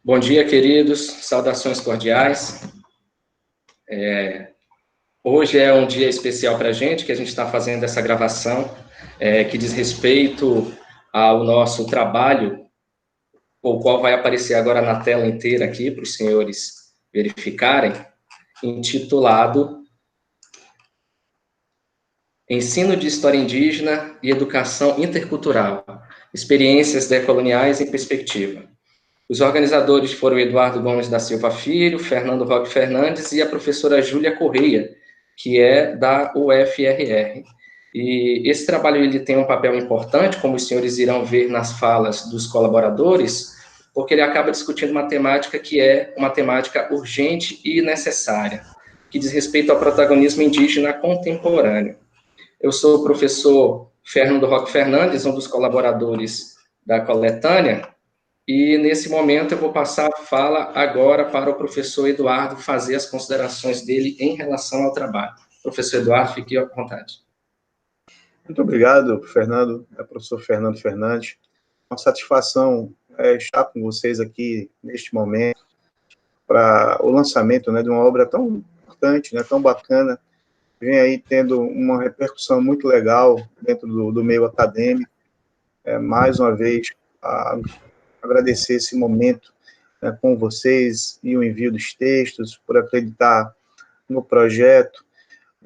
Bom dia, queridos, saudações cordiais. Hoje é um dia especial para a gente, que a gente está fazendo essa gravação, que diz respeito ao nosso trabalho, o qual vai aparecer agora na tela inteira aqui, para os senhores verificarem, intitulado Ensino de História Indígena e Educação Intercultural, Experiências Decoloniais em Perspectiva. Os organizadores foram Eduardo Gomes da Silva Filho, Fernando Roque Fernandes e a professora Júlia Correia, que é da UFRR. E esse trabalho ele tem um papel importante, como os senhores irão ver nas falas dos colaboradores, porque ele acaba discutindo uma temática que é uma temática urgente e necessária, que diz respeito ao protagonismo indígena contemporâneo. Eu sou o professor Fernando Roque Fernandes, um dos colaboradores da coletânea, e, nesse momento, eu vou passar a fala agora para o professor Eduardo fazer as considerações dele em relação ao trabalho. Professor Eduardo, fique à vontade. Muito obrigado, Fernando, professor Fernando Fernandes. Uma satisfação estar com vocês aqui neste momento para o lançamento de uma obra tão importante, tão bacana, vem aí tendo uma repercussão muito legal dentro do meio acadêmico. Mais uma vez, agradecer esse momento com vocês e o envio dos textos, por acreditar no projeto.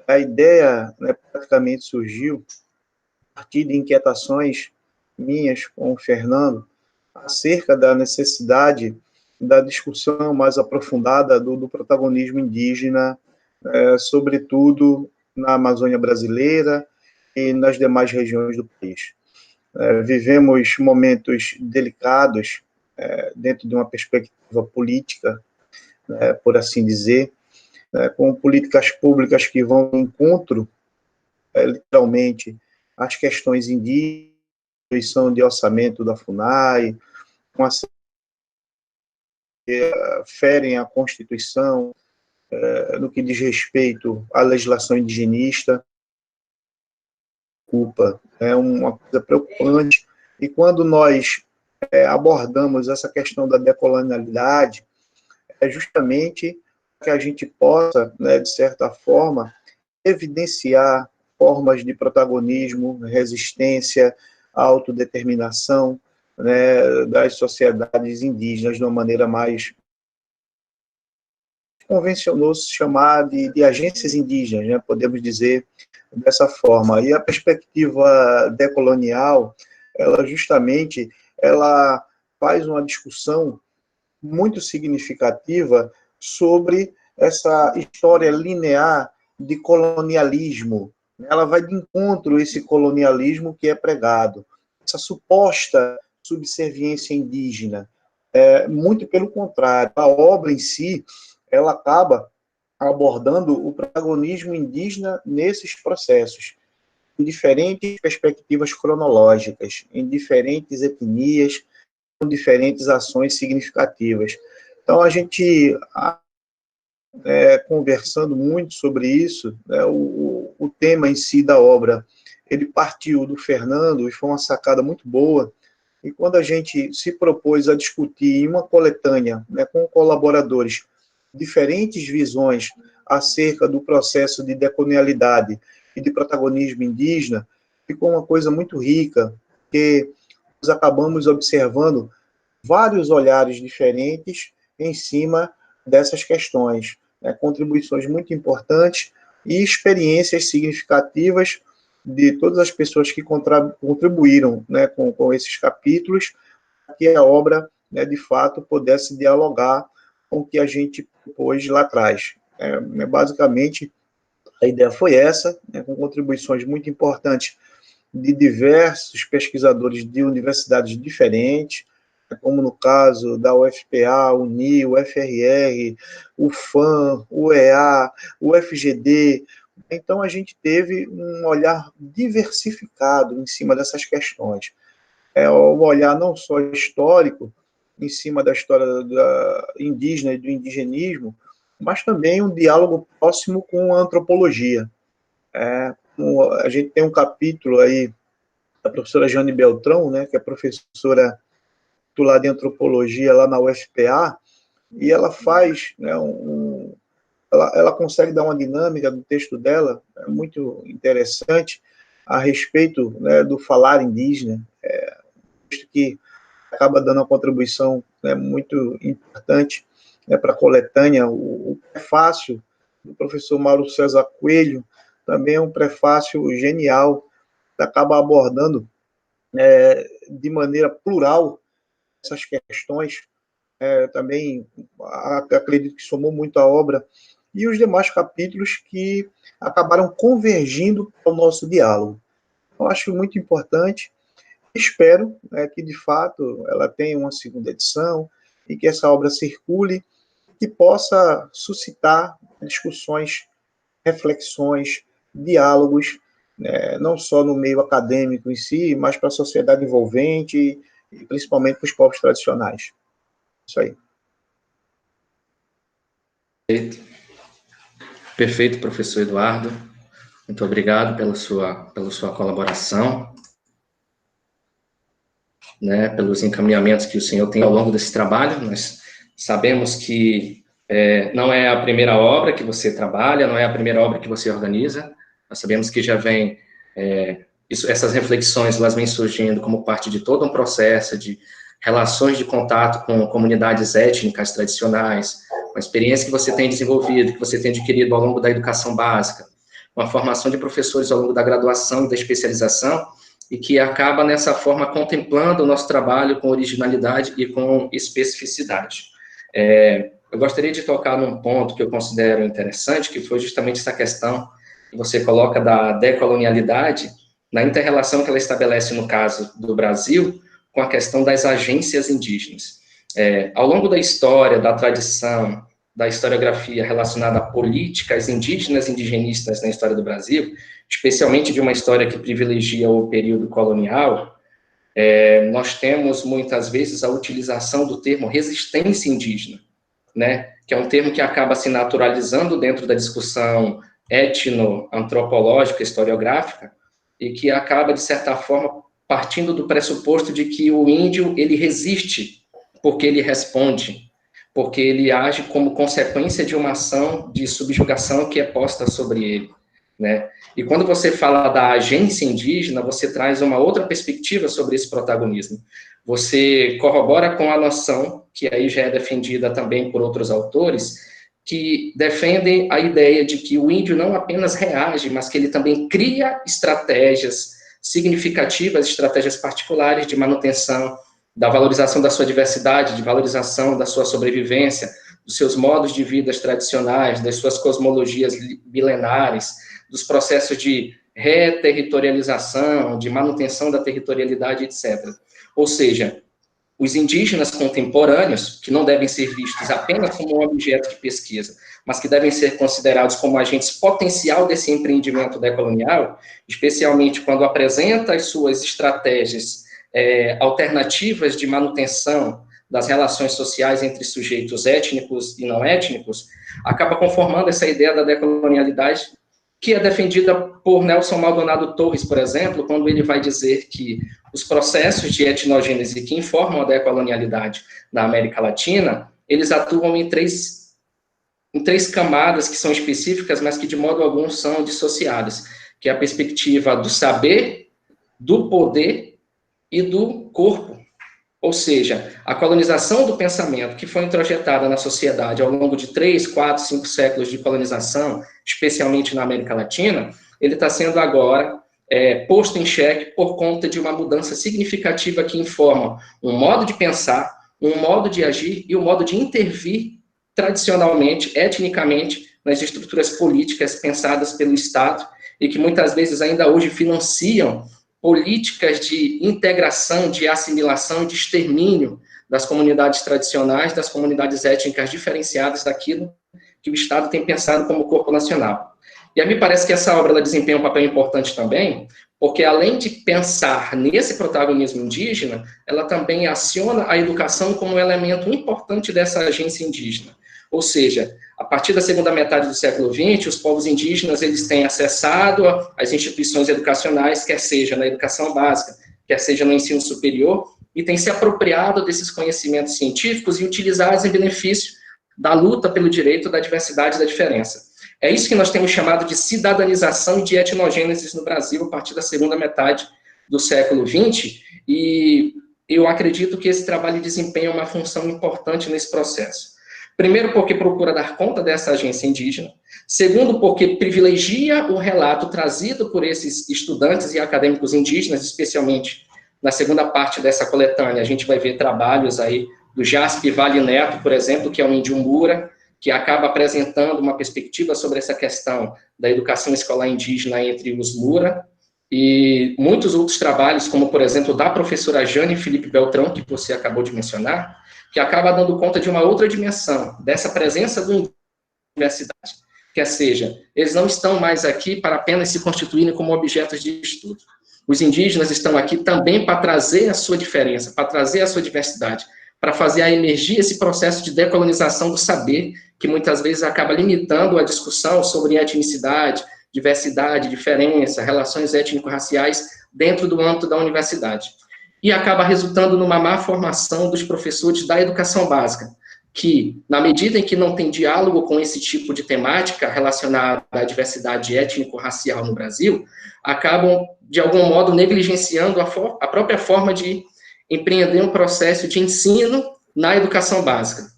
A ideia praticamente surgiu a partir de inquietações minhas com o Fernando acerca da necessidade da discussão mais aprofundada do protagonismo indígena, sobretudo na Amazônia brasileira e nas demais regiões do país. Vivemos momentos delicados dentro de uma perspectiva política, por assim dizer, com políticas públicas que vão ao encontro, literalmente, às questões indígenas, distribuição de orçamento da FUNAI, ferem a Constituição, no que diz respeito à legislação indigenista. É uma coisa preocupante, e quando nós abordamos essa questão da decolonialidade, é justamente que a gente possa, de certa forma, evidenciar formas de protagonismo, resistência, autodeterminação das sociedades indígenas de uma maneira mais convencionou-se chamar de agências indígenas, podemos dizer dessa forma. E a perspectiva decolonial, ela justamente faz uma discussão muito significativa sobre essa história linear de colonialismo. Ela vai de encontro a esse colonialismo que é pregado, essa suposta subserviência indígena. Muito pelo contrário, a obra em si, ela acaba abordando o protagonismo indígena nesses processos, em diferentes perspectivas cronológicas, em diferentes etnias, com diferentes ações significativas. Então, a gente, conversando muito sobre isso, o tema em si da obra, ele partiu do Fernando, e foi uma sacada muito boa, e quando a gente se propôs a discutir em uma coletânea, com colaboradores, diferentes visões acerca do processo de decolonialidade e de protagonismo indígena, ficou uma coisa muito rica, porque nós acabamos observando vários olhares diferentes em cima dessas questões, contribuições muito importantes e experiências significativas de todas as pessoas que contribuíram com esses capítulos, para que a obra, de fato, pudesse dialogar com o que a gente propôs lá atrás. Basicamente, a ideia foi essa, com contribuições muito importantes de diversos pesquisadores de universidades diferentes, como no caso da UFPA, UNI, UFRR, UFAM, UEA, UFGD. Então, a gente teve um olhar diversificado em cima dessas questões. Um olhar não só histórico, em cima da história indígena e do indigenismo, mas também um diálogo próximo com a antropologia. A gente tem um capítulo aí da professora Jane Beltrão, que é professora titular de antropologia lá na UFPA, e ela faz, né, ela consegue dar uma dinâmica do texto dela, muito interessante, a respeito, né, do falar indígena, que acaba dando uma contribuição, né, muito importante, né, para a coletânea. O prefácio do professor Mauro César Coelho também é um prefácio genial, que acaba abordando de maneira plural essas questões. Também acredito que somou muito à obra, e os demais capítulos que acabaram convergindo para o nosso diálogo. Eu acho muito importante. Espero, né, que, de fato, ela tenha uma segunda edição e que essa obra circule e possa suscitar discussões, reflexões, diálogos, né, não só no meio acadêmico em si, mas para a sociedade envolvente e principalmente para os povos tradicionais. Isso aí. Perfeito, professor Eduardo. Muito obrigado pela sua colaboração, né, pelos encaminhamentos que o senhor tem ao longo desse trabalho. Nós sabemos que não é a primeira obra que você trabalha, não é a primeira obra que você organiza. Nós sabemos que já vem, essas reflexões, elas vêm surgindo como parte de todo um processo de relações de contato com comunidades étnicas tradicionais, uma experiência que você tem desenvolvido, que você tem adquirido ao longo da educação básica, uma formação de professores ao longo da graduação e da especialização, e que acaba, nessa forma, contemplando o nosso trabalho com originalidade e com especificidade. Eu gostaria de tocar num ponto que eu considero interessante, que foi justamente essa questão que você coloca da decolonialidade, na inter-relação que ela estabelece, no caso do Brasil, com a questão das agências indígenas. Ao longo da história, da tradição, da historiografia relacionada a políticas indígenas e indigenistas na história do Brasil, especialmente de uma história que privilegia o período colonial, nós temos, muitas vezes, a utilização do termo resistência indígena, né, que é um termo que acaba se naturalizando dentro da discussão etnoantropológica, historiográfica, e que acaba, de certa forma, partindo do pressuposto de que o índio, ele resiste porque ele responde, porque ele age como consequência de uma ação de subjugação que é posta sobre ele, né? E quando você fala da agência indígena, você traz uma outra perspectiva sobre esse protagonismo. Você corrobora com a noção, que aí já é defendida também por outros autores, que defendem a ideia de que o índio não apenas reage, mas que ele também cria estratégias significativas, estratégias particulares de manutenção da valorização da sua diversidade, de valorização da sua sobrevivência, dos seus modos de vida tradicionais, das suas cosmologias milenares, dos processos de reterritorialização, de manutenção da territorialidade, etc. Ou seja, os indígenas contemporâneos, que não devem ser vistos apenas como um objeto de pesquisa, mas que devem ser considerados como agentes potencial desse empreendimento decolonial, especialmente quando apresenta as suas estratégias alternativas de manutenção das relações sociais entre sujeitos étnicos e não étnicos, acaba conformando essa ideia da decolonialidade, que é defendida por Nelson Maldonado Torres, por exemplo, quando ele vai dizer que os processos de etnogênese que informam a decolonialidade da América Latina, eles atuam em três camadas que são específicas, mas que de modo algum são dissociadas, que é a perspectiva do saber, do poder e do corpo. Ou seja, a colonização do pensamento que foi introjetada na sociedade ao longo de 3, 4, 5 séculos de colonização, especialmente na América Latina, ele está sendo agora posto em xeque por conta de uma mudança significativa que informa um modo de pensar, um modo de agir e um modo de intervir tradicionalmente, etnicamente, nas estruturas políticas pensadas pelo Estado e que muitas vezes ainda hoje financiam políticas de integração, de assimilação, de extermínio das comunidades tradicionais, das comunidades étnicas diferenciadas daquilo que o Estado tem pensado como corpo nacional. E a mim parece que essa obra ela desempenha um papel importante também, porque além de pensar nesse protagonismo indígena, ela também aciona a educação como um elemento importante dessa agência indígena. Ou seja, a partir da segunda metade do século XX, os povos indígenas eles têm acessado às instituições educacionais, quer seja na educação básica, quer seja no ensino superior, e tem se apropriado desses conhecimentos científicos e utilizá-los em benefício da luta pelo direito da diversidade e da diferença. É isso que nós temos chamado de cidadanização e de etnogênese no Brasil a partir da segunda metade do século XX, e eu acredito que esse trabalho desempenha uma função importante nesse processo. Primeiro, porque procura dar conta dessa agência indígena. Segundo, porque privilegia o relato trazido por esses estudantes e acadêmicos indígenas, especialmente na segunda parte dessa coletânea. A gente vai ver trabalhos aí do Jaspe Vale Neto, por exemplo, que é um índio Mura, que acaba apresentando uma perspectiva sobre essa questão da educação escolar indígena entre os Mura, e muitos outros trabalhos, como, por exemplo, da professora Jane Felipe Beltrão, que você acabou de mencionar, que acaba dando conta de uma outra dimensão, dessa presença do universidade, que seja, eles não estão mais aqui para apenas se constituírem como objetos de estudo. Os indígenas estão aqui também para trazer a sua diferença, para trazer a sua diversidade, para fazer emergir esse processo de decolonização do saber, que muitas vezes acaba limitando a discussão sobre etnicidade, diversidade, diferença, relações étnico-raciais dentro do âmbito da universidade. E acaba resultando numa má formação dos professores da educação básica, que, na medida em que não tem diálogo com esse tipo de temática relacionada à diversidade étnico-racial no Brasil, acabam, de algum modo, negligenciando a própria forma de empreender um processo de ensino na educação básica.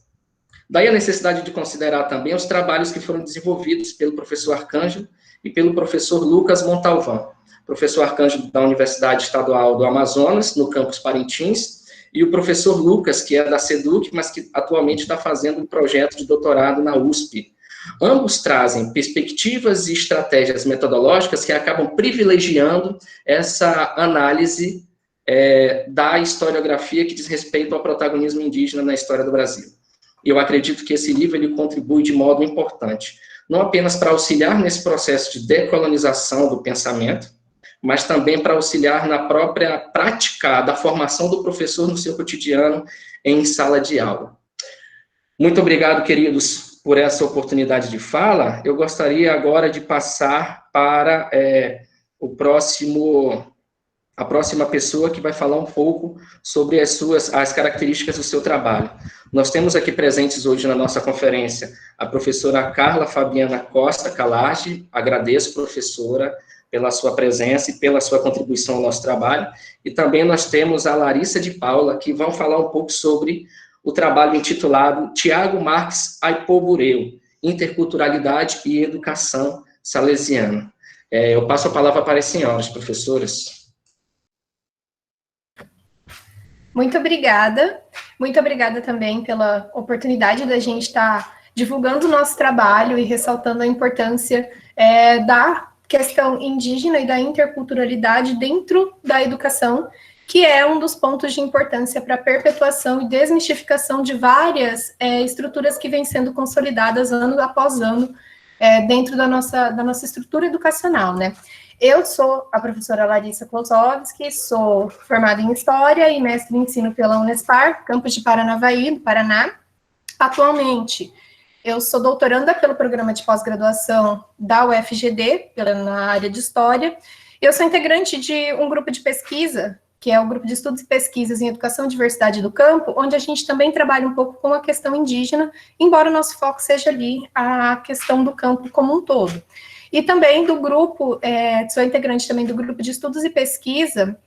Daí a necessidade de considerar também os trabalhos que foram desenvolvidos pelo professor Arcângelo e pelo professor Lucas Montalvão. Professor Arcângelo da Universidade Estadual do Amazonas, no campus Parintins, e o professor Lucas, que é da SEDUC, mas que atualmente está fazendo um projeto de doutorado na USP. Ambos trazem perspectivas e estratégias metodológicas que acabam privilegiando essa análise da historiografia que diz respeito ao protagonismo indígena na história do Brasil. E eu acredito que esse livro ele contribui de modo importante, não apenas para auxiliar nesse processo de decolonização do pensamento, mas também para auxiliar na própria prática da formação do professor no seu cotidiano em sala de aula. Muito obrigado, queridos, por essa oportunidade de fala. Eu gostaria agora de passar para a próxima pessoa que vai falar um pouco sobre as características do seu trabalho. Nós temos aqui presentes hoje na nossa conferência a professora Carla Fabiana Costa Calage. Agradeço, professora, pela sua presença e pela sua contribuição ao nosso trabalho. E também nós temos a Larissa de Paula, que vão falar um pouco sobre o trabalho intitulado Tiago Marques Aipobureu, Interculturalidade e Educação Salesiana. Eu passo a palavra para as senhoras, professoras. Muito obrigada também pela oportunidade da gente estar divulgando o nosso trabalho e ressaltando a importância da questão indígena e da interculturalidade dentro da educação, que é um dos pontos de importância para a perpetuação e desmistificação de várias estruturas que vêm sendo consolidadas ano após ano dentro da nossa estrutura educacional, né? Eu sou a professora Larissa Klosowski, sou formada em História e mestre em Ensino pela Unespar, campus de Paranavaí, no Paraná. Atualmente, eu sou doutoranda pelo programa de pós-graduação da UFGD, na área de História. Eu sou integrante de um grupo de pesquisa, que é o Grupo de Estudos e Pesquisas em Educação e Diversidade do Campo, onde a gente também trabalha um pouco com a questão indígena, embora o nosso foco seja ali a questão do campo como um todo. E também do grupo, sou integrante também do Grupo de Estudos e Pesquisa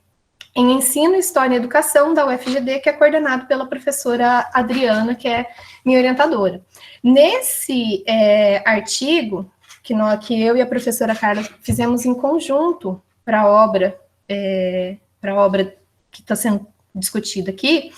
em Ensino, História e Educação da UFGD, que é coordenado pela professora Adriana, que é minha orientadora. Nesse artigo, que eu e a professora Carla fizemos em conjunto para a obra que está sendo discutida aqui,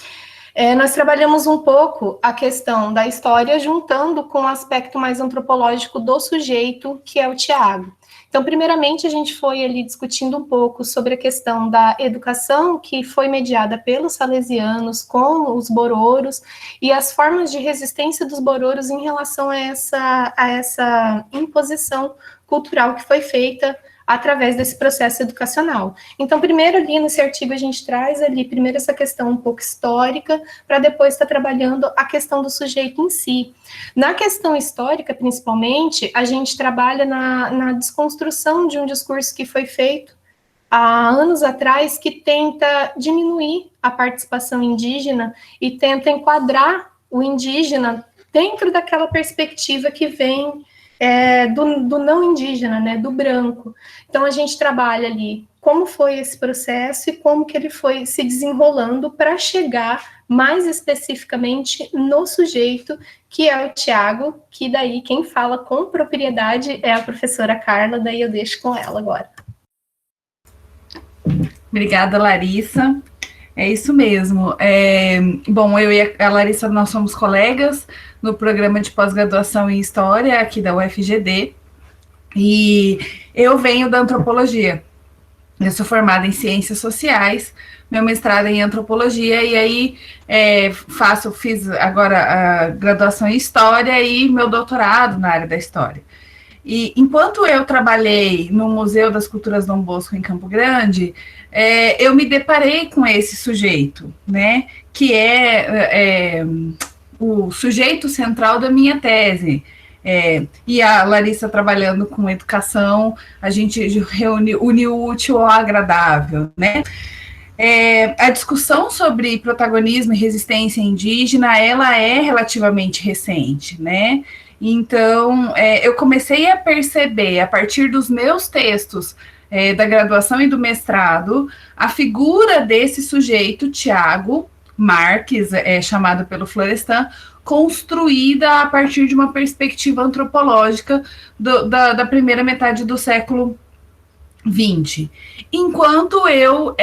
nós trabalhamos um pouco a questão da história juntando com o aspecto mais antropológico do sujeito, que é o Tiago. Então, primeiramente, a gente foi ali discutindo um pouco sobre a questão da educação que foi mediada pelos salesianos com os bororos e as formas de resistência dos bororos em relação a essa imposição cultural que foi feita através desse processo educacional. Então, primeiro ali nesse artigo a gente traz ali primeiro essa questão um pouco histórica, para depois estar trabalhando a questão do sujeito em si. Na questão histórica, principalmente, a gente trabalha na desconstrução de um discurso que foi feito há anos atrás que tenta diminuir a participação indígena e tenta enquadrar o indígena dentro daquela perspectiva que vem do não indígena, né, do branco. Então, a gente trabalha ali como foi esse processo e como que ele foi se desenrolando para chegar mais especificamente no sujeito, que é o Tiago, que daí quem fala com propriedade é a professora Carla, daí eu deixo com ela agora. Obrigada, Larissa. É isso mesmo. Bom, eu e a Larissa, nós somos colegas no programa de pós-graduação em História aqui da UFGD, e eu venho da antropologia. Eu sou formada em Ciências Sociais, meu mestrado é em Antropologia, e aí fiz agora a graduação em História e meu doutorado na área da História. E enquanto eu trabalhei no Museu das Culturas Dom Bosco, em Campo Grande, eu me deparei com esse sujeito, né, que é o sujeito central da minha tese. E a Larissa trabalhando com educação, a gente uniu o útil ao agradável, né? A discussão sobre protagonismo e resistência indígena, ela é relativamente recente, né? Então, eu comecei a perceber, a partir dos meus textos da graduação e do mestrado, a figura desse sujeito, Tiago Marques, chamado pelo Florestan, construída a partir de uma perspectiva antropológica da primeira metade do século XX. Enquanto eu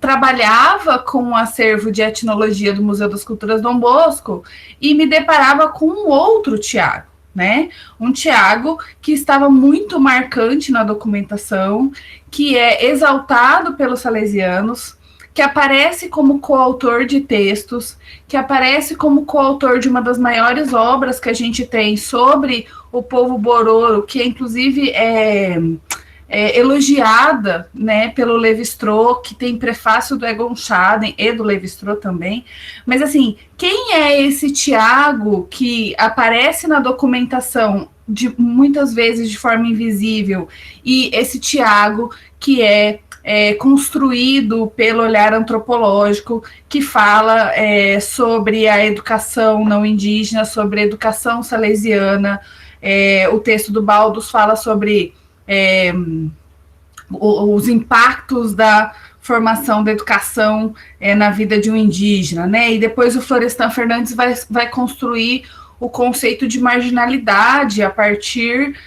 trabalhava com o acervo de etnologia do Museu das Culturas Dom Bosco e me deparava com um outro Tiago, né? Um Tiago que estava muito marcante na documentação, que é exaltado pelos salesianos, que aparece como coautor de textos, que aparece como coautor de uma das maiores obras que a gente tem sobre o povo Bororo, que inclusive é elogiada, né, pelo Lévi-Strauss, que tem prefácio do Egon Schaden e do Lévi-Strauss também. Mas, assim, quem é esse Tiago que aparece na documentação muitas vezes de forma invisível, e esse Tiago que é construído pelo olhar antropológico, que fala sobre a educação não indígena, sobre a educação salesiana. O texto do Baldus fala sobre os impactos da formação da educação na vida de um indígena, né? E depois o Florestan Fernandes vai construir o conceito de marginalidade a partir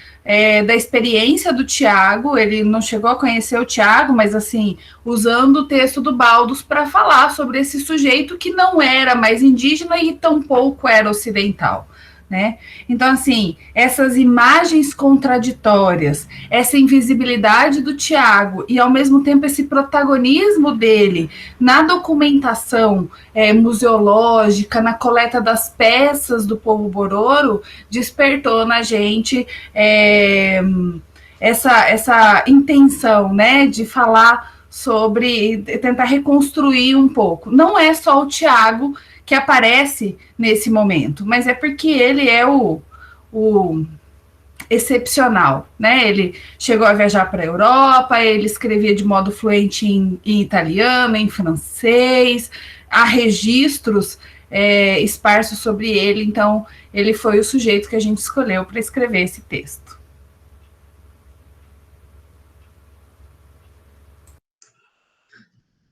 da experiência do Tiago. Ele não chegou a conhecer o Tiago, mas, assim, usando o texto do Baldus para falar sobre esse sujeito que não era mais indígena e tampouco era ocidental, né? Então, assim, essas imagens contraditórias, essa invisibilidade do Tiago e, ao mesmo tempo, esse protagonismo dele na documentação museológica, na coleta das peças do povo Bororo, despertou na gente essa intenção, né, de falar sobre, tentar reconstruir um pouco. Não é só o Tiago que aparece nesse momento, mas é porque ele é o excepcional, né? Ele chegou a viajar para a Europa, ele escrevia de modo fluente em italiano, em francês, há registros esparsos sobre ele, então ele foi o sujeito que a gente escolheu para escrever esse texto.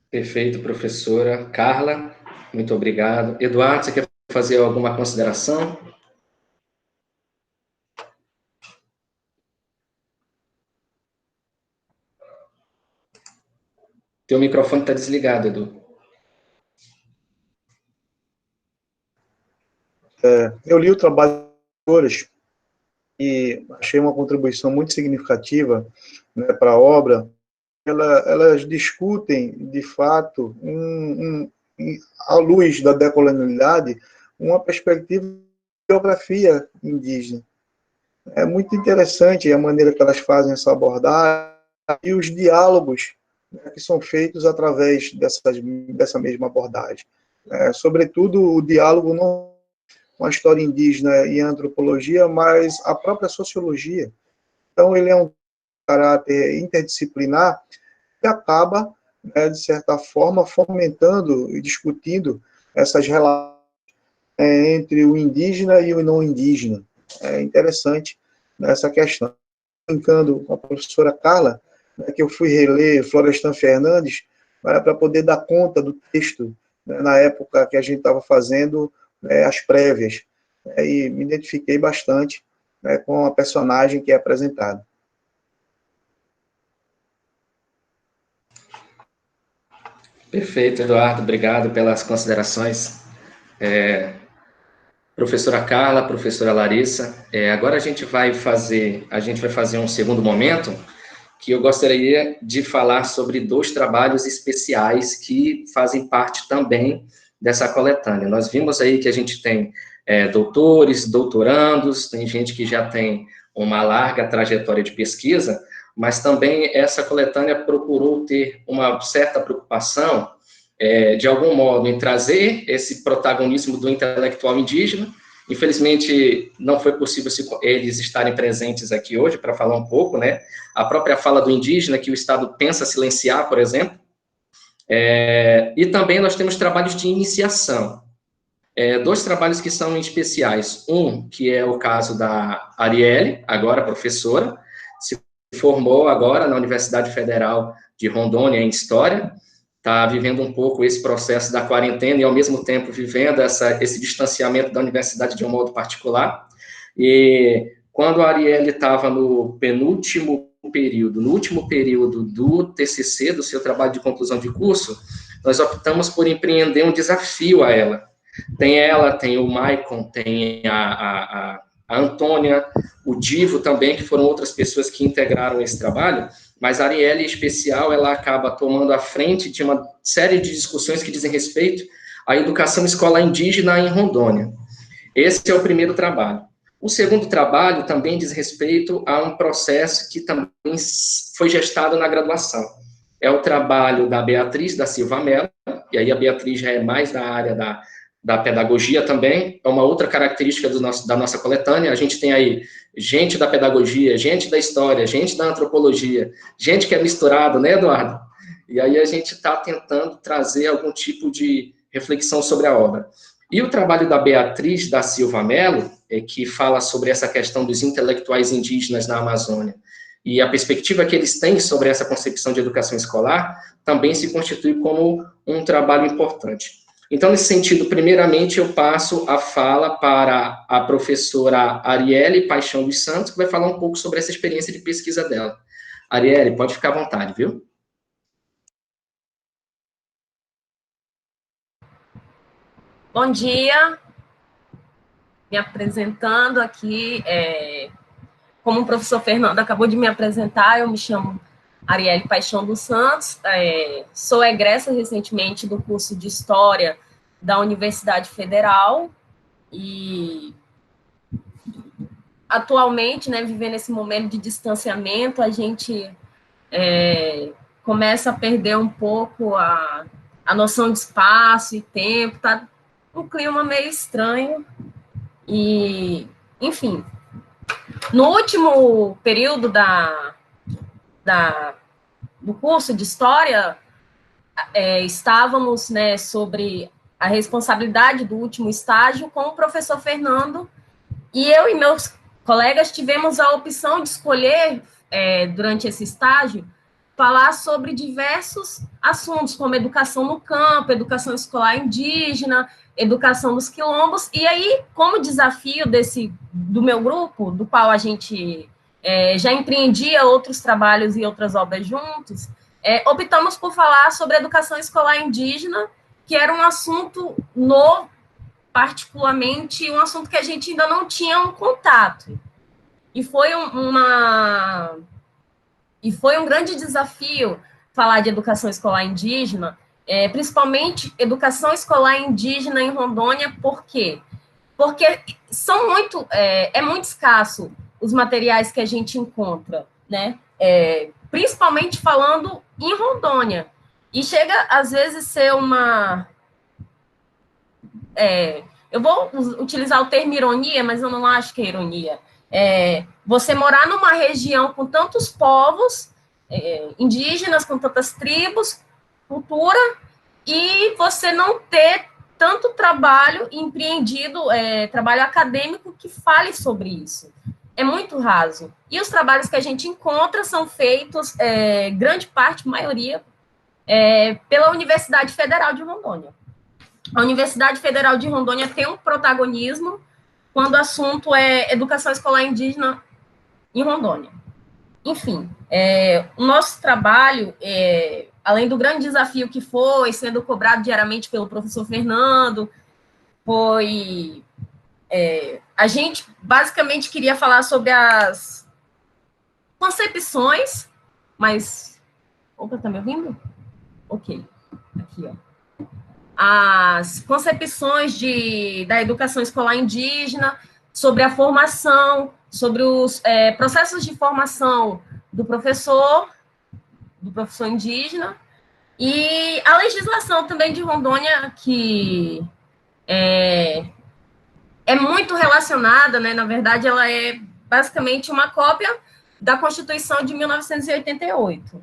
Perfeito, professora Carla. Muito obrigado. Eduardo, você quer fazer alguma consideração? Teu microfone está desligado, Edu. Eu li o trabalho de e achei uma contribuição muito significativa, né, para a obra. Elas discutem, de fato, à luz da decolonialidade, uma perspectiva de geografia indígena. É muito interessante a maneira que elas fazem essa abordagem e os diálogos, né, que são feitos através dessa mesma abordagem. Sobretudo, o diálogo não com a história indígena e a antropologia, mas a própria sociologia. Então, ele é um caráter interdisciplinar que acaba, né, de certa forma, fomentando e discutindo essas relações entre o indígena e o não indígena. É interessante essa questão. Brincando com a professora Carla, né, que eu fui reler Florestan Fernandes para poder dar conta do texto, né, na época que a gente estava fazendo as prévias, né, e me identifiquei bastante, né, com a personagem que é apresentada. Perfeito, Eduardo, obrigado pelas considerações. Professora Carla, professora Larissa, agora a gente vai fazer um segundo momento, que eu gostaria de falar sobre 2 trabalhos especiais que fazem parte também dessa coletânea. Nós vimos aí que a gente tem doutores, doutorandos, tem gente que já tem uma larga trajetória de pesquisa, mas também essa coletânea procurou ter uma certa preocupação, de algum modo, em trazer esse protagonismo do intelectual indígena. Infelizmente, não foi possível eles estarem presentes aqui hoje para falar um pouco, né? A própria fala do indígena, que o Estado pensa silenciar, por exemplo. E também nós temos trabalhos de iniciação. 2 trabalhos que são especiais. Um, que é o caso da Arielle, agora professora, se formou agora na Universidade Federal de Rondônia em História, está vivendo um pouco esse processo da quarentena e, ao mesmo tempo, vivendo esse distanciamento da universidade de um modo particular. E quando a Arielle estava no último período do TCC, do seu trabalho de conclusão de curso, nós optamos por empreender um desafio a ela. Tem o Maicon, tem a Antônia, o Divo também, que foram outras pessoas que integraram esse trabalho, mas a Arielle, em especial, ela acaba tomando a frente de uma série de discussões que dizem respeito à educação escolar indígena em Rondônia. Esse é o primeiro trabalho. O segundo trabalho também diz respeito a um processo que também foi gestado na graduação. É o trabalho da Beatriz da Silva Mello, e aí a Beatriz já é mais da área da pedagogia também, é uma outra característica da nossa coletânea. A gente tem aí gente da pedagogia, gente da história, gente da antropologia, gente que é misturado, né, Eduardo? E aí a gente está tentando trazer algum tipo de reflexão sobre a obra. E o trabalho da Beatriz da Silva Mello, que fala sobre essa questão dos intelectuais indígenas na Amazônia, e a perspectiva que eles têm sobre essa concepção de educação escolar, também se constitui como um trabalho importante. Então, nesse sentido, primeiramente, eu passo a fala para a professora Arielle Paixão dos Santos, que vai falar um pouco sobre essa experiência de pesquisa dela. Arielle, pode ficar à vontade, viu? Bom dia, me apresentando aqui, como o professor Fernando acabou de me apresentar, eu me chamo Arielle Paixão dos Santos, sou egressa recentemente do curso de História da Universidade Federal e atualmente, né, vivendo esse momento de distanciamento, a gente começa a perder um pouco a noção de espaço e tempo, tá um clima meio estranho e, enfim, no último período do curso de História, estávamos, né, sobre a responsabilidade do último estágio com o professor Fernando, e eu e meus colegas tivemos a opção de escolher, durante esse estágio, falar sobre diversos assuntos, como educação no campo, educação escolar indígena, educação dos quilombos, e aí, como desafio do meu grupo, do qual a gente já empreendia outros trabalhos e outras obras juntos, optamos por falar sobre educação escolar indígena, que era um assunto novo, particularmente um assunto que a gente ainda não tinha um contato. E foi um grande desafio falar de educação escolar indígena, principalmente educação escolar indígena em Rondônia. Por quê? Porque é muito escasso os materiais que a gente encontra, né? Principalmente falando em Rondônia. E chega, às vezes, ser uma... eu vou utilizar o termo ironia, mas eu não acho que é ironia. Você morar numa região com tantos povos indígenas, com tantas tribos, cultura, e você não ter tanto trabalho empreendido, trabalho acadêmico que fale sobre isso. É muito raso. E os trabalhos que a gente encontra são feitos, grande parte, maioria, pela Universidade Federal de Rondônia. A Universidade Federal de Rondônia tem um protagonismo quando o assunto é educação escolar indígena em Rondônia. Enfim, o nosso trabalho, além do grande desafio que foi sendo cobrado diariamente pelo professor Fernando, foi... a gente basicamente queria falar sobre as concepções, mas... Opa, tá me ouvindo? Ok, aqui, ó. As concepções da educação escolar indígena, sobre a formação, sobre os processos de formação do professor indígena, e a legislação também de Rondônia, que é muito relacionada, né? Na verdade, ela é basicamente uma cópia da Constituição de 1988.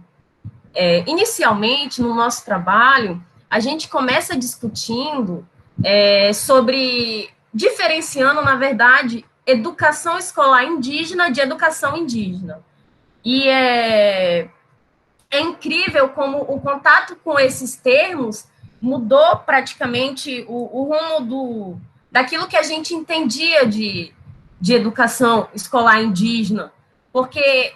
Inicialmente, no nosso trabalho, a gente começa discutindo diferenciando, na verdade, educação escolar indígena de educação indígena. E é incrível como o contato com esses termos mudou praticamente o rumo daquilo que a gente entendia de educação escolar indígena, porque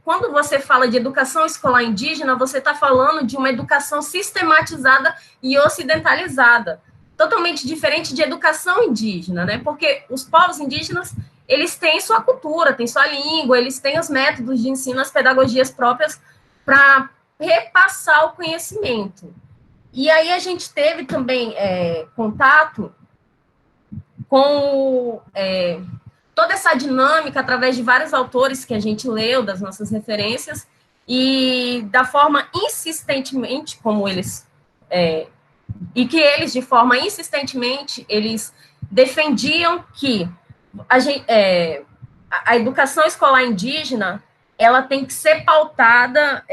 quando você fala de educação escolar indígena, você está falando de uma educação sistematizada e ocidentalizada, totalmente diferente de educação indígena, né? Porque os povos indígenas, eles têm sua cultura, têm sua língua, eles têm os métodos de ensino, as pedagogias próprias para repassar o conhecimento. E aí a gente teve também contato com toda essa dinâmica através de vários autores que a gente leu, das nossas referências, e da forma insistentemente como eles... e que eles, de forma insistentemente, eles defendiam que a educação escolar indígena, ela tem que ser pautada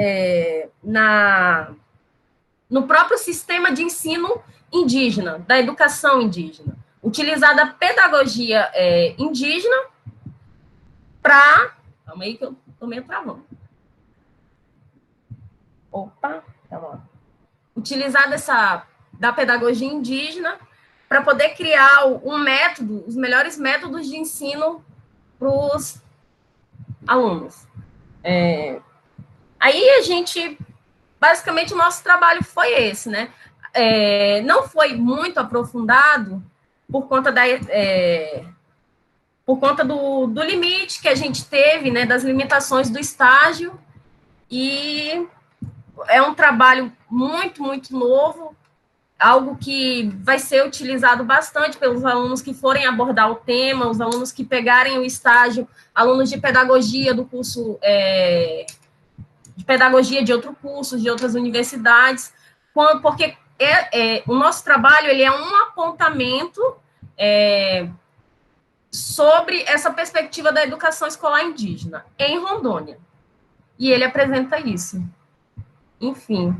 no próprio sistema de ensino indígena, da educação indígena, utilizar a pedagogia indígena para... Calma aí que eu tô meio travando. Opa, tá bom. Utilizar da pedagogia indígena para poder criar um método, os melhores métodos de ensino para os alunos. Aí a gente, basicamente, o nosso trabalho foi esse, né? Não foi muito aprofundado por conta do limite que a gente teve, né, das limitações do estágio, e é um trabalho muito, muito novo, algo que vai ser utilizado bastante pelos alunos que forem abordar o tema, os alunos que pegarem o estágio, alunos de pedagogia do curso, de pedagogia de outro curso, de outras universidades, porque o nosso trabalho ele é um apontamento sobre essa perspectiva da educação escolar indígena em Rondônia. E ele apresenta isso. Enfim.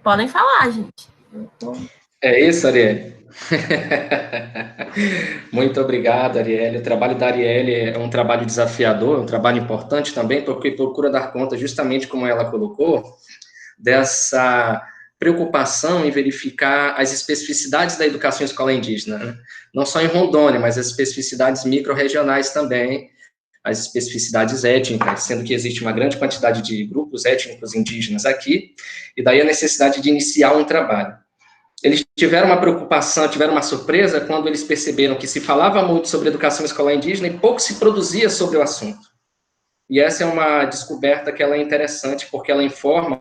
Podem falar, gente. É isso, Arielle. Muito obrigado, Arielle. O trabalho da Arielle é um trabalho desafiador, um trabalho importante também, porque procura dar conta, justamente como ela colocou, dessa preocupação em verificar as especificidades da educação escolar indígena, né? Não só em Rondônia, mas as especificidades micro-regionais também, as especificidades étnicas, sendo que existe uma grande quantidade de grupos étnicos indígenas aqui, e daí a necessidade de iniciar um trabalho. Eles tiveram uma preocupação, tiveram uma surpresa quando eles perceberam que se falava muito sobre educação escolar indígena e pouco se produzia sobre o assunto. E essa é uma descoberta que ela é interessante, porque ela informa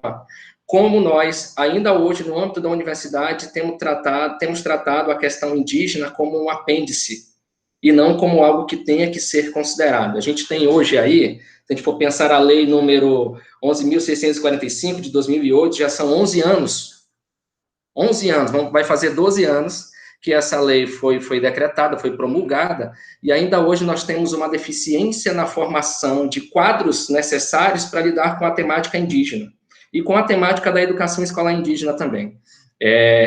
como nós, ainda hoje, no âmbito da universidade, temos tratado a questão indígena como um apêndice, e não como algo que tenha que ser considerado. A gente tem hoje aí, se a gente for pensar a lei número 11.645 de 2008, já são 11 anos, vai fazer 12 anos que essa lei foi decretada, foi promulgada, e ainda hoje nós temos uma deficiência na formação de quadros necessários para lidar com a temática indígena, e com a temática da educação escolar indígena também.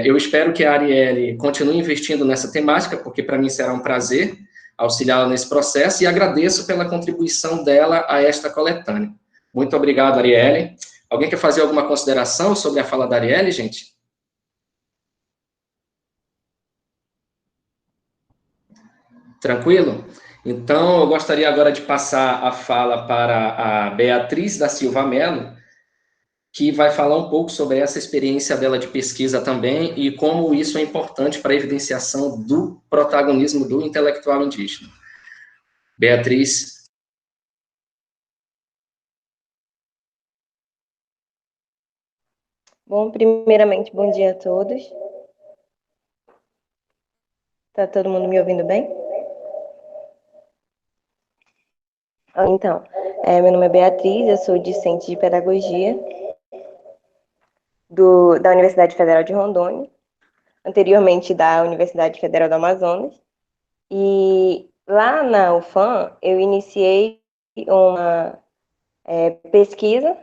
Eu espero que a Arielle continue investindo nessa temática, porque para mim será um prazer auxiliá-la nesse processo, e agradeço pela contribuição dela a esta coletânea. Muito obrigado, Arielle. Alguém quer fazer alguma consideração sobre a fala da Arielle, gente? Tranquilo? Então, eu gostaria agora de passar a fala para a Beatriz da Silva Mello, que vai falar um pouco sobre essa experiência dela de pesquisa também e como isso é importante para a evidenciação do protagonismo do intelectual indígena. Beatriz. Bom, primeiramente, bom dia a todos. Tá todo mundo me ouvindo bem? Então, meu nome é Beatriz, eu sou discente de pedagogia da Universidade Federal de Rondônia, anteriormente da Universidade Federal do Amazonas, e lá na UFAM eu iniciei uma pesquisa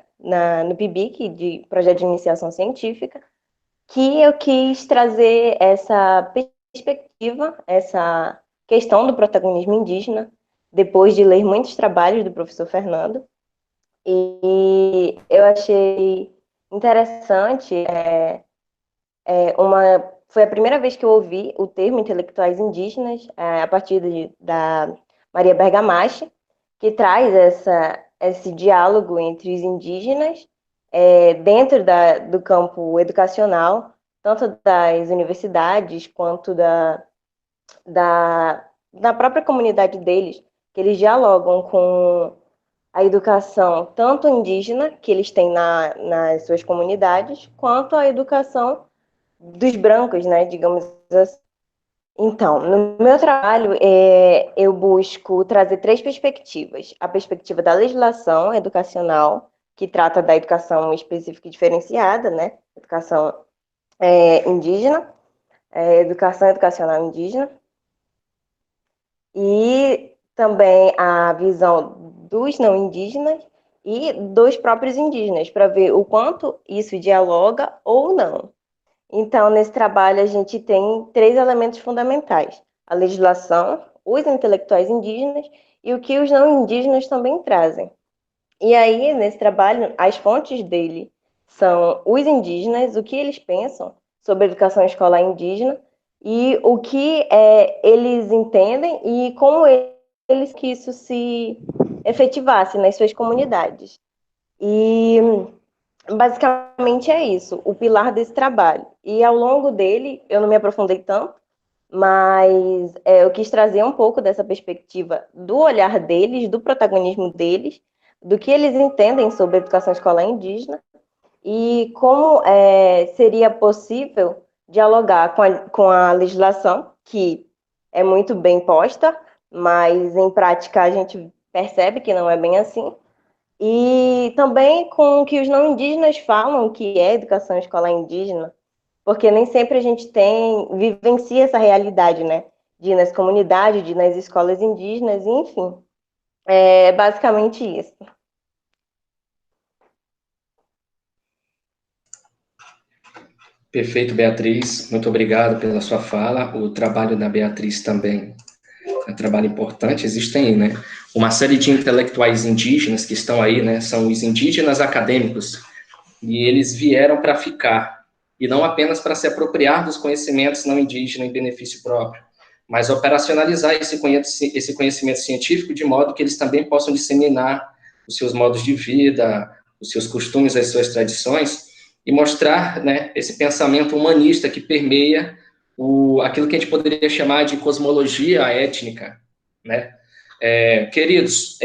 no PIBIC, de Projeto de Iniciação Científica, que eu quis trazer essa perspectiva, essa questão do protagonismo indígena, depois de ler muitos trabalhos do professor Fernando, e eu achei interessante, foi a primeira vez que eu ouvi o termo intelectuais indígenas, a partir da Maria Bergamaschi, que traz esse diálogo entre os indígenas dentro do campo educacional, tanto das universidades quanto da própria comunidade deles, que eles dialogam com a educação tanto indígena, que eles têm nas suas comunidades, quanto a educação dos brancos, né, digamos assim. Então, no meu trabalho, eu busco trazer 3 perspectivas. A perspectiva da legislação educacional, que trata da educação específica e diferenciada, né, educação indígena, educação educacional indígena, e também a visão dos não indígenas e dos próprios indígenas, para ver o quanto isso dialoga ou não. Então, nesse trabalho, a gente tem 3 elementos fundamentais: a legislação, os intelectuais indígenas e o que os não indígenas também trazem. E aí, nesse trabalho, as fontes dele são os indígenas, o que eles pensam sobre a educação escolar indígena e o que eles entendem e como eles que isso se efetivasse nas suas comunidades. E basicamente é isso, o pilar desse trabalho. E ao longo dele, eu não me aprofundei tanto, mas eu quis trazer um pouco dessa perspectiva do olhar deles, do protagonismo deles, do que eles entendem sobre a educação escolar indígena e como seria possível dialogar com a legislação, que é muito bem posta, mas em prática a gente percebe que não é bem assim, e também com o que os não indígenas falam que é educação escolar indígena, porque nem sempre a gente vivencia essa realidade, né? De ir nas comunidades, de ir nas escolas indígenas, enfim. É basicamente isso. Perfeito, Beatriz. Muito obrigado pela sua fala. O trabalho da Beatriz também é um trabalho importante. Existem, né, uma série de intelectuais indígenas que estão aí, né, são os indígenas acadêmicos, e eles vieram para ficar, e não apenas para se apropriar dos conhecimentos não indígenas em benefício próprio, mas operacionalizar esse conhecimento científico de modo que eles também possam disseminar os seus modos de vida, os seus costumes, as suas tradições, e mostrar, né, esse pensamento humanista que permeia aquilo que a gente poderia chamar de cosmologia étnica, né? Queridos,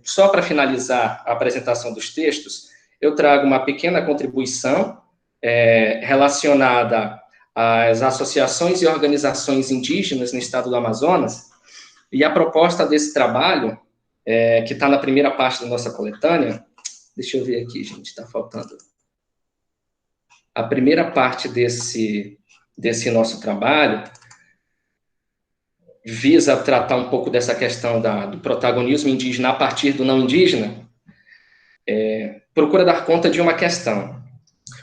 só para finalizar a apresentação dos textos, eu trago uma pequena contribuição relacionada às associações e organizações indígenas no estado do Amazonas, e a proposta desse trabalho, que está na primeira parte da nossa coletânea, deixa eu ver aqui, gente, está faltando. A primeira parte desse nosso trabalho visa tratar um pouco dessa questão do protagonismo indígena a partir do não indígena, procura dar conta de uma questão.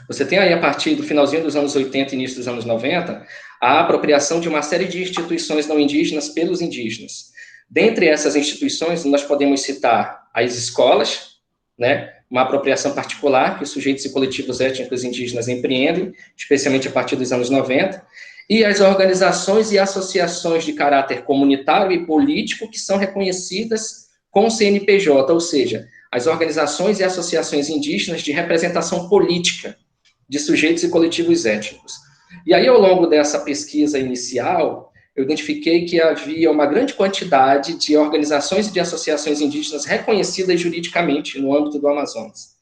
Você tem aí, a partir do finalzinho dos anos 80 e início dos anos 90, a apropriação de uma série de instituições não indígenas pelos indígenas. Dentre essas instituições, nós podemos citar as escolas, né, uma apropriação particular que os sujeitos e coletivos étnicos indígenas empreendem, especialmente a partir dos anos 90, e as organizações e associações de caráter comunitário e político que são reconhecidas com o CNPJ, ou seja, as organizações e associações indígenas de representação política de sujeitos e coletivos étnicos. E aí, ao longo dessa pesquisa inicial, eu identifiquei que havia uma grande quantidade de organizações e de associações indígenas reconhecidas juridicamente no âmbito do Amazonas.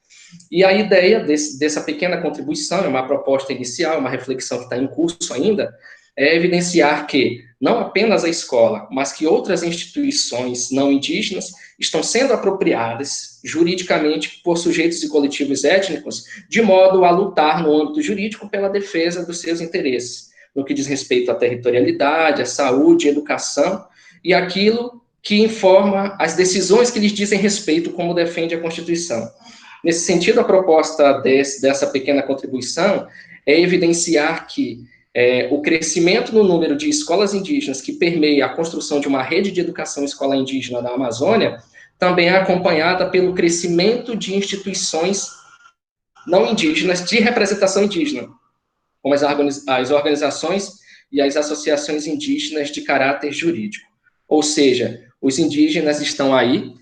E a ideia dessa pequena contribuição, é uma proposta inicial, uma reflexão que está em curso ainda, é evidenciar que não apenas a escola, mas que outras instituições não indígenas estão sendo apropriadas juridicamente por sujeitos e coletivos étnicos, de modo a lutar no âmbito jurídico pela defesa dos seus interesses, no que diz respeito à territorialidade, à saúde, à educação, e aquilo que informa as decisões que lhes dizem respeito, como defende a Constituição. Nesse sentido, a proposta dessa pequena contribuição é evidenciar que o crescimento no número de escolas indígenas que permeia a construção de uma rede de educação escolar indígena na Amazônia também é acompanhada pelo crescimento de instituições não indígenas de representação indígena, como as organizações e as associações indígenas de caráter jurídico. Ou seja, os indígenas estão aí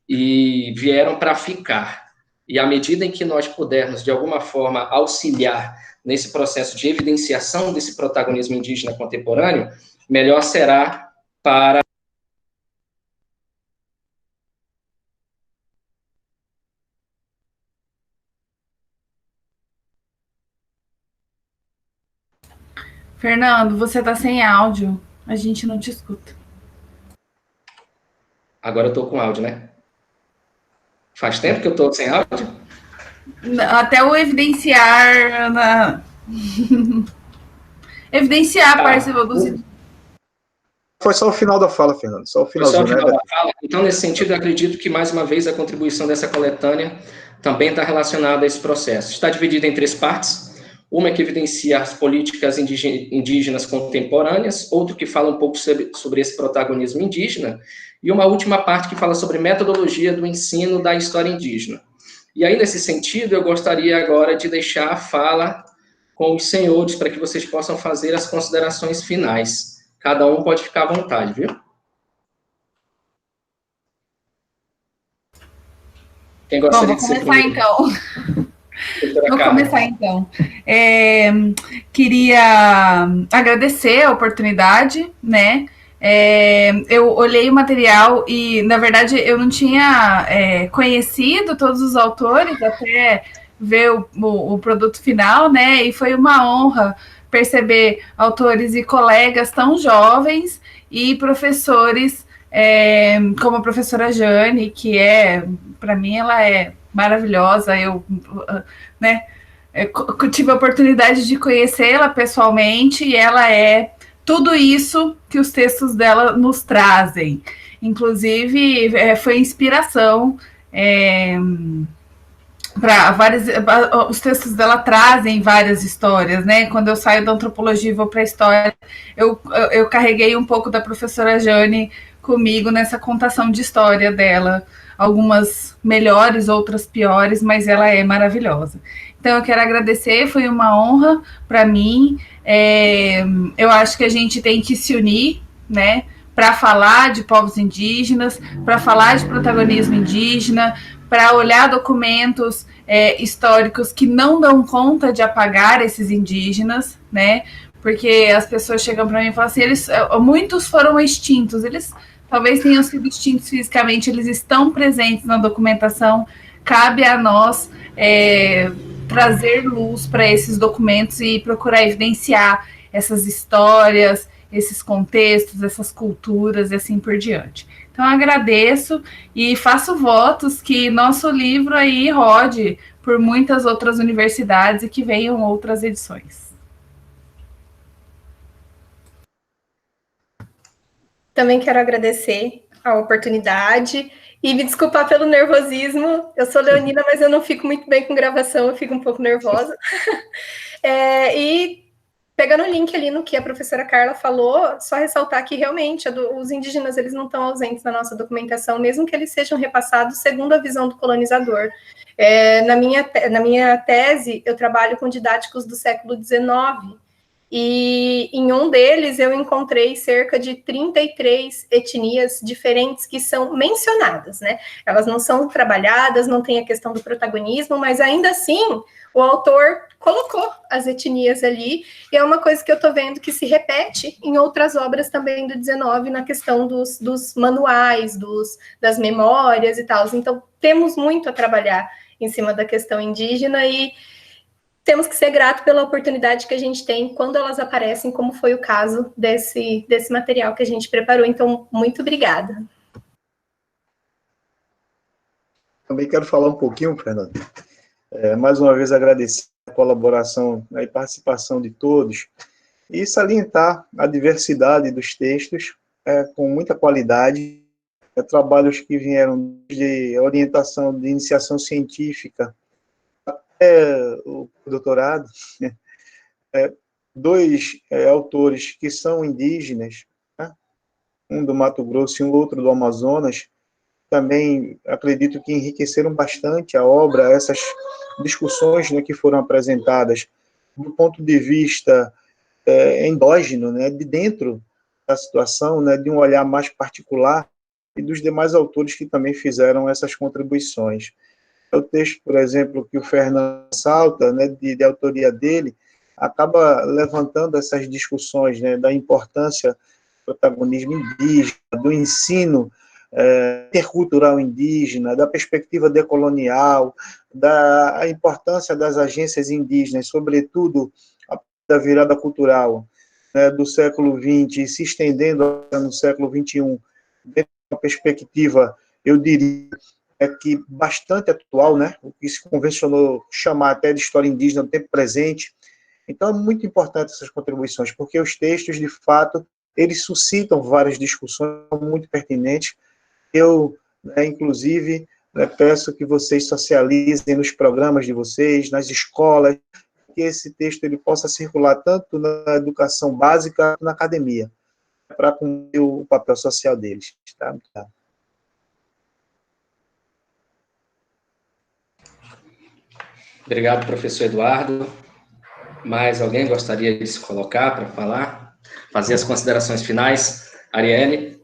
e vieram para ficar. E à medida em que nós pudermos, de alguma forma, auxiliar nesse processo de evidenciação desse protagonismo indígena contemporâneo, melhor será para Fernando, você está sem áudio. A gente não te escuta. Agora eu estou com áudio, né? Faz tempo que eu estou sem áudio? Até o evidenciar... Evidenciar participou do... Foi só o final da fala, Fernando. Só o finalzinho, né? Da fala. Então, nesse sentido, eu acredito que, mais uma vez, a contribuição dessa coletânea também está relacionada a esse processo. Está dividida em 3 partes. Uma que evidencia as políticas indígenas contemporâneas, outra que fala um pouco sobre esse protagonismo indígena, e uma última parte que fala sobre metodologia do ensino da história indígena. E aí, nesse sentido, eu gostaria agora de deixar a fala com os senhores, para que vocês possam fazer as considerações finais. Cada um pode ficar à vontade, viu? Quem gostaria de ser primeiro? Vou começar, então. Queria agradecer a oportunidade, né? Eu olhei o material e, na verdade, eu não tinha conhecido todos os autores até ver o produto final, né? E foi uma honra perceber autores e colegas tão jovens e professores como a professora Jane, que para mim, ela é maravilhosa. Eu tive a oportunidade de conhecê-la pessoalmente e ela é tudo isso que os textos dela nos trazem. Inclusive, foi inspiração para várias... Os textos dela trazem várias histórias, né? Quando eu saio da antropologia e vou para a história, eu carreguei um pouco da professora Jane comigo nessa contação de história dela. Algumas melhores, outras piores, mas ela é maravilhosa. Então, eu quero agradecer, foi uma honra para mim. Eu acho que a gente tem que se unir, né, para falar de povos indígenas, para falar de protagonismo indígena, para olhar documentos históricos que não dão conta de apagar esses indígenas, né, porque as pessoas chegam para mim e falam assim, muitos foram extintos, eles talvez tenham sido extintos fisicamente, eles estão presentes na documentação, cabe a nós trazer luz para esses documentos e procurar evidenciar essas histórias, esses contextos, essas culturas e assim por diante. Então, agradeço e faço votos que nosso livro aí rode por muitas outras universidades e que venham outras edições. Também quero agradecer a oportunidade e me desculpar pelo nervosismo. Eu sou leonina, mas eu não fico muito bem com gravação, eu fico um pouco nervosa. E pegando o link ali no que a professora Carla falou, só ressaltar que realmente os indígenas eles não estão ausentes na nossa documentação, mesmo que eles sejam repassados segundo a visão do colonizador. Na minha tese, eu trabalho com didáticos do século XIX, e em um deles eu encontrei cerca de 33 etnias diferentes que são mencionadas, né? Elas não são trabalhadas, não tem a questão do protagonismo, mas ainda assim o autor colocou as etnias ali, e é uma coisa que eu estou vendo que se repete em outras obras também do 19, na questão dos manuais, das memórias e tal. Então, temos muito a trabalhar em cima da questão indígena, e temos que ser gratos pela oportunidade que a gente tem quando elas aparecem, como foi o caso desse material que a gente preparou. Então, muito obrigada. Também quero falar um pouquinho, Fernando. Mais uma vez agradecer a colaboração e participação de todos e salientar a diversidade dos textos com muita qualidade, trabalhos que vieram de orientação de iniciação científica até o doutorado, dois autores que são indígenas, né? Um do Mato Grosso e um outro do Amazonas, também acredito que enriqueceram bastante a obra, essas discussões, né, que foram apresentadas do ponto de vista endógeno, né, de dentro da situação, né, de um olhar mais particular, e dos demais autores que também fizeram essas contribuições. O texto, por exemplo, que o Fernando salta, né, de autoria dele, acaba levantando essas discussões, né, da importância do protagonismo indígena, do ensino intercultural indígena, da perspectiva decolonial, da importância das agências indígenas, sobretudo da virada cultural, né, do século XX, se estendendo no século XXI, dentro de uma perspectiva, eu diria, que bastante atual, né, o que se convencionou chamar até de história indígena no tempo presente. Então, é muito importante essas contribuições, porque os textos, de fato, eles suscitam várias discussões muito pertinentes. Eu, inclusive, peço que vocês socializem nos programas de vocês, nas escolas, que esse texto ele possa circular tanto na educação básica quanto na academia, para cumprir o papel social deles. Tá? Obrigado, professor Eduardo. Mais alguém gostaria de se colocar para falar? Fazer as considerações finais? Ariane?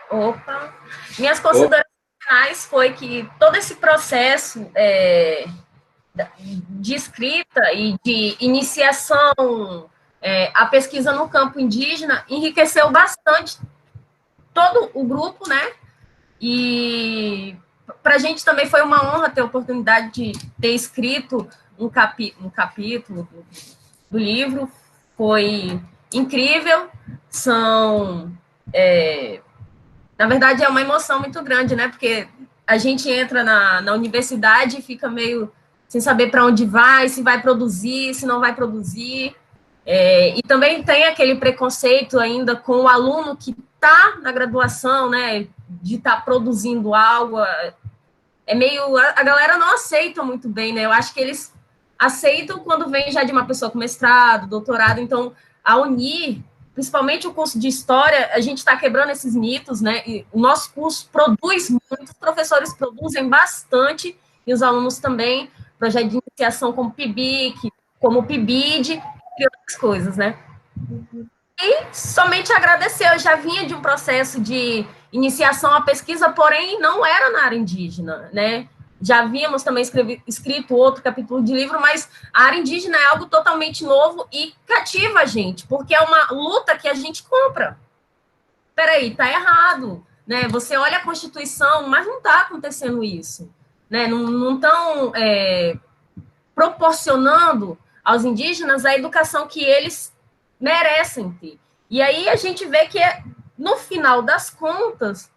Opa! Minhas considerações finais foi que todo esse processo de escrita e de iniciação à pesquisa no campo indígena enriqueceu bastante todo o grupo, né? E para a gente também foi uma honra ter a oportunidade de ter escrito um capítulo do livro. Foi incrível. Na verdade, é uma emoção muito grande, né? Porque a gente entra na universidade e fica meio sem saber para onde vai, se vai produzir, se não vai produzir. E também tem aquele preconceito ainda com o aluno que está na graduação, né? De estar produzindo algo. A galera não aceita muito bem, né? Eu acho que eles aceitam quando vem já de uma pessoa com mestrado, doutorado. Então, a Unir, principalmente o curso de História, a gente está quebrando esses mitos, né? E o nosso curso produz muito, os professores produzem bastante, e os alunos também, projeto de iniciação como PIBIC, como PIBID, e outras coisas, né? E somente agradecer, eu já vinha de um processo de iniciação à pesquisa, porém não era na área indígena, né? Já havíamos também escrito outro capítulo de livro, mas a área indígena é algo totalmente novo e cativa a gente, porque é uma luta que a gente compra. Peraí, tá errado, né? Você olha a Constituição, mas não está acontecendo isso, né? Não estão proporcionando aos indígenas a educação que eles merecem ter. E aí a gente vê que, no final das contas,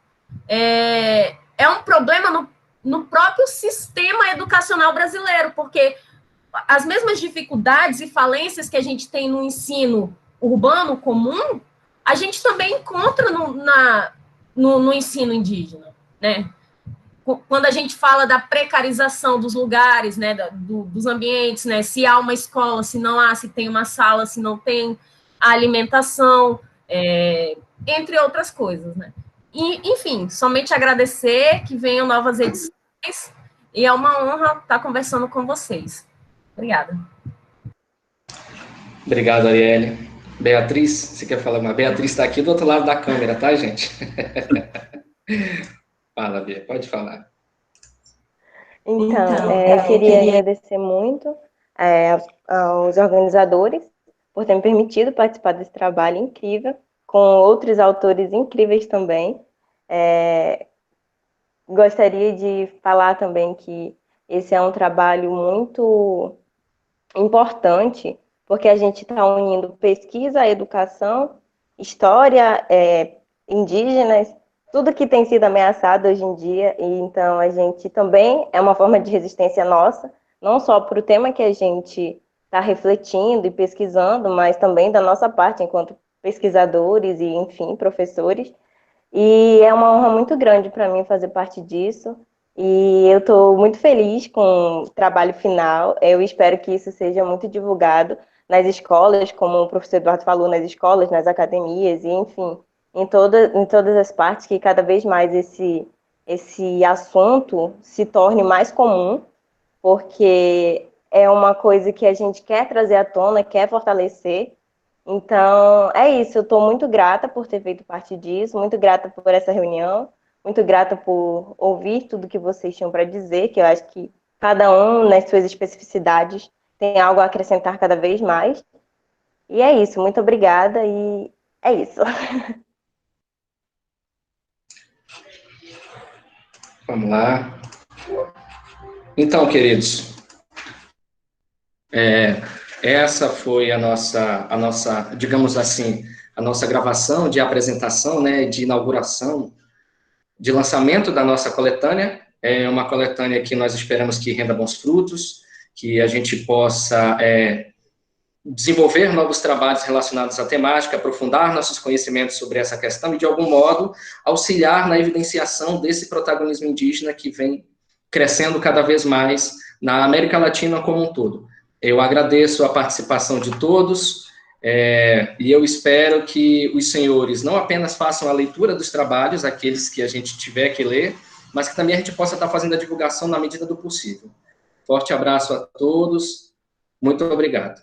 é um problema no próprio sistema educacional brasileiro, porque as mesmas dificuldades e falências que a gente tem no ensino urbano comum, a gente também encontra no ensino indígena, né? Quando a gente fala da precarização dos lugares, né, dos ambientes, né, se há uma escola, se não há, se tem uma sala, se não tem a alimentação, entre outras coisas, né. E, enfim, somente agradecer, que venham novas edições, e é uma honra estar conversando com vocês. Obrigada. Obrigado, Arielle. Beatriz, você quer falar uma? Beatriz está aqui do outro lado da câmera, tá, gente? Fala, Bia, pode falar. Então, eu queria agradecer muito aos organizadores por terem me permitido participar desse trabalho incrível, com outros autores incríveis também. Gostaria de falar também que esse é um trabalho muito importante, porque a gente está unindo pesquisa, educação, história, indígenas, tudo que tem sido ameaçado hoje em dia, e então a gente também é uma forma de resistência nossa, não só para o tema que a gente está refletindo e pesquisando, mas também da nossa parte enquanto pesquisadores e, enfim, professores. E é uma honra muito grande para mim fazer parte disso. E eu estou muito feliz com o trabalho final. Eu espero que isso seja muito divulgado nas escolas, como o professor Eduardo falou, nas escolas, nas academias, e enfim, em todas as partes, que cada vez mais esse assunto se torne mais comum, porque é uma coisa que a gente quer trazer à tona, quer fortalecer. Então, é isso. Eu estou muito grata por ter feito parte disso, muito grata por essa reunião, muito grata por ouvir tudo que vocês tinham para dizer, que eu acho que cada um, nas suas especificidades, tem algo a acrescentar cada vez mais. E é isso. Muito obrigada e é isso. Vamos lá. Então, queridos, essa foi a nossa, digamos assim, a nossa gravação de apresentação, né, de inauguração, de lançamento da nossa coletânea. É uma coletânea que nós esperamos que renda bons frutos, que a gente possa desenvolver novos trabalhos relacionados à temática, aprofundar nossos conhecimentos sobre essa questão e, de algum modo, auxiliar na evidenciação desse protagonismo indígena que vem crescendo cada vez mais na América Latina como um todo. Eu agradeço a participação de todos e eu espero que os senhores não apenas façam a leitura dos trabalhos, aqueles que a gente tiver que ler, mas que também a gente possa estar fazendo a divulgação na medida do possível. Forte abraço a todos, muito obrigado.